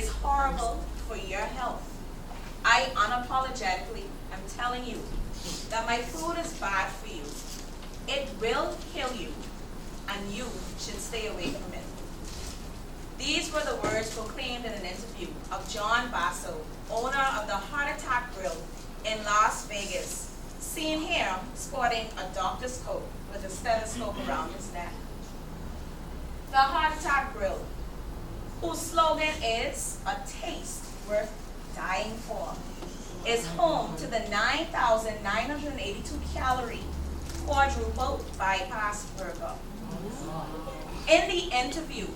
is horrible for your health. I unapologetically am telling you that my food is bad for you. It will kill you, and you should stay away from it. These were the words proclaimed in an interview of John Basso, owner of the Heart Attack Grill in Las Vegas, seen here sporting a doctor's coat with a stethoscope around his neck. The Heart Attack Grill, whose slogan is "A taste worth dying for," is home to the 9,982 calorie quadruple bypass burger. In the interview,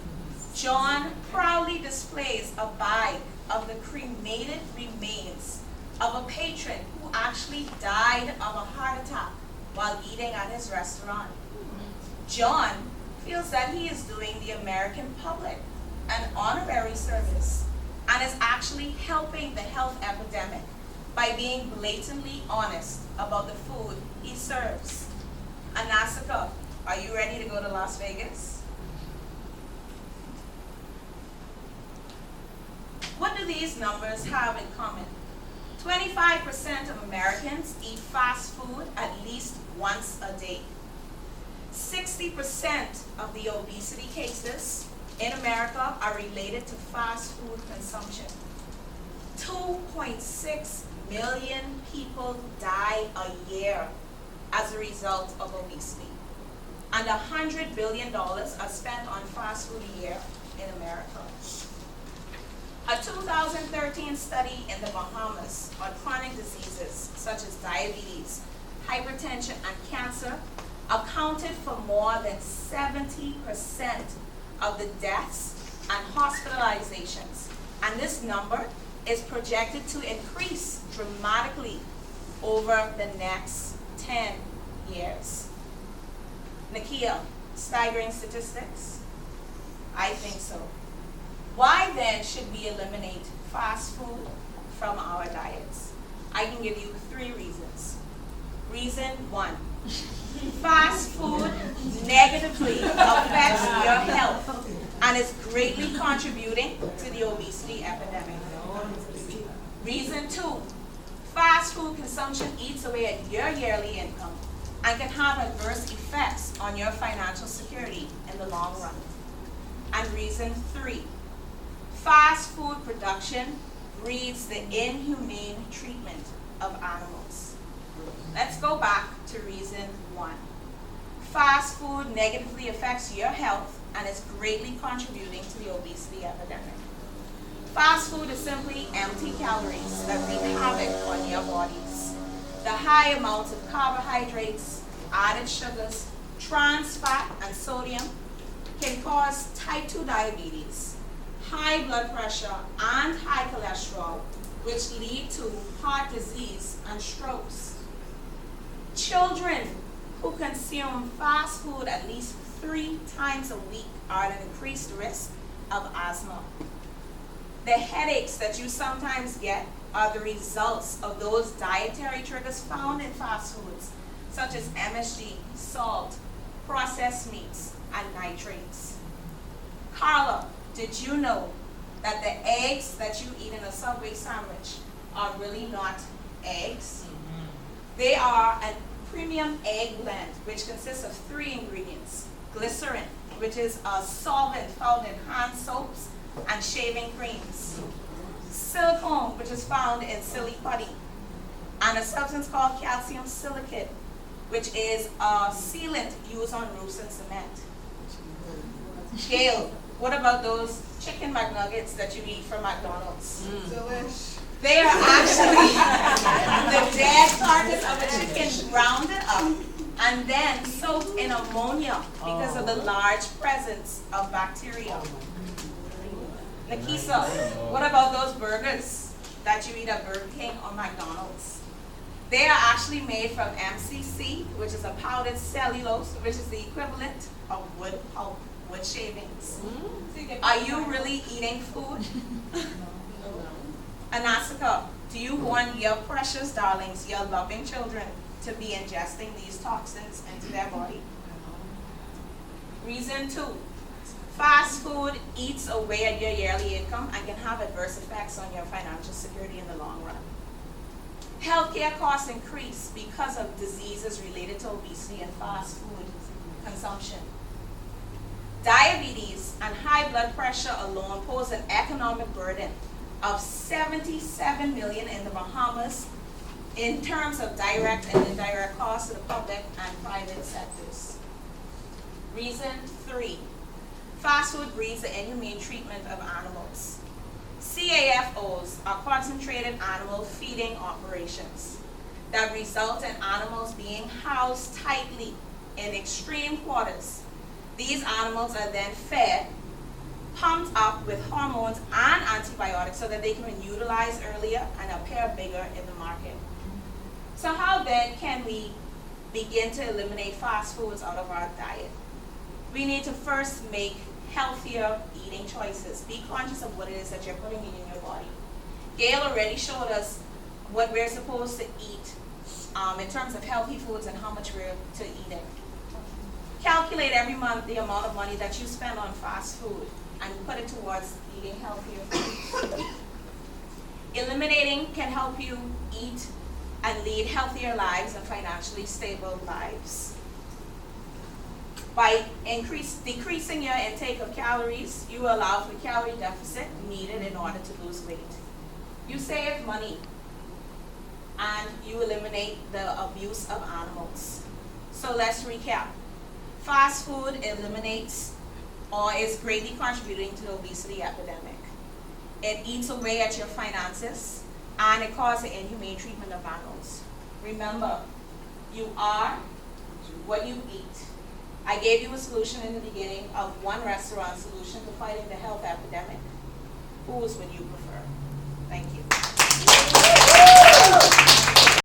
John proudly displays a bag of the cremated remains of a patron who actually died of a heart attack while eating at his restaurant. John feels that he is doing the American public an honorary service and is actually helping the health epidemic by being blatantly honest about the food he serves. Anasika, are you ready to go to Las Vegas? What do these numbers have in common? 25% of Americans eat fast food at least once a day. 60% of the obesity cases in America are related to fast food consumption. 2.6 million people die a year as a result of obesity. And $100 billion are spent on fast food a year in America. A 2013 study in the Bahamas on chronic diseases such as diabetes, hypertension, and cancer accounted for more than 70% of the deaths and hospitalizations. And this number is projected to increase dramatically over the next 10 years. Nakia, staggering statistics? I think so. Why then should we eliminate fast food from our diets? I can give you 3 reasons. Reason 1, fast food negatively affects your health and is greatly contributing to the obesity epidemic. Reason 2, fast food consumption eats away at your yearly income and can have adverse effects on your financial security in the long run. And reason 3, fast food production breeds the inhumane treatment of animals. Let's go back to reason 1. Fast food negatively affects your health and is greatly contributing to the obesity epidemic. Fast food is simply empty calories that wreak havoc on your bodies. The high amounts of carbohydrates, added sugars, trans fat, and sodium can cause type 2 diabetes, high blood pressure, and high cholesterol, which lead to heart disease and strokes. Children who consume fast food at least 3 times a week are at an increased risk of asthma. The headaches that you sometimes get are the results of those dietary triggers found in fast foods, such as MSG, salt, processed meats, and nitrates. Carla, did you know that the eggs that you eat in a Subway sandwich are really not eggs? They are a premium egg blend, which consists of 3 ingredients. Glycerin, which is a solvent found in hand soaps and shaving creams. Silicone, which is found in silly putty. And a substance called calcium silicate, which is a sealant used on roofs and cement. Gail, what about those chicken McNuggets that you eat from McDonald's? Delish. They are actually the dead carcass of a chicken rounded up and then soaked in ammonia because of the large presence of bacteria. Nakisa, what about those burgers that you eat at Burger King or McDonald's? They are actually made from MCC, which is a powdered cellulose, which is the equivalent of wood pulp, wood shavings. Are you really eating food? Anasika, do you want your precious darlings, your loving children, to be ingesting these toxins into their body? Reason 2, Fast food eats away at your yearly income and can have adverse effects on your financial security in the long run. Healthcare costs increase because of diseases related to obesity and fast food consumption. Diabetes and high blood pressure alone pose an economic burden of $77 million in the Bahamas in terms of direct and indirect costs to the public and private sectors. Reason 3, fast food breeds the inhumane treatment of animals. CAFOs are concentrated animal feeding operations that result in animals being housed tightly in extreme quarters. These animals are then fed, pumped up with hormones and antibiotics so that they can be utilized earlier and appear bigger in the market. So how then can we begin to eliminate fast foods out of our diet? We need to first make healthier eating choices. Be conscious of what it is that you're putting in your body. Gail already showed us what we're supposed to eat in terms of healthy foods and how much we're to eat it. Calculate every month the amount of money that you spend on fast food and put it towards eating healthier foods. Eliminating can help you eat and lead healthier lives and financially stable lives. By decreasing your intake of calories, you allow for the calorie deficit needed in order to lose weight. You save money and you eliminate the abuse of animals. So let's recap. Fast food eliminates or is greatly contributing to the obesity epidemic. It eats away at your finances and it causes the inhumane treatment of animals. Remember, you are what you eat. I gave you a solution in the beginning of one restaurant solution to fighting the health epidemic. Whose would you prefer?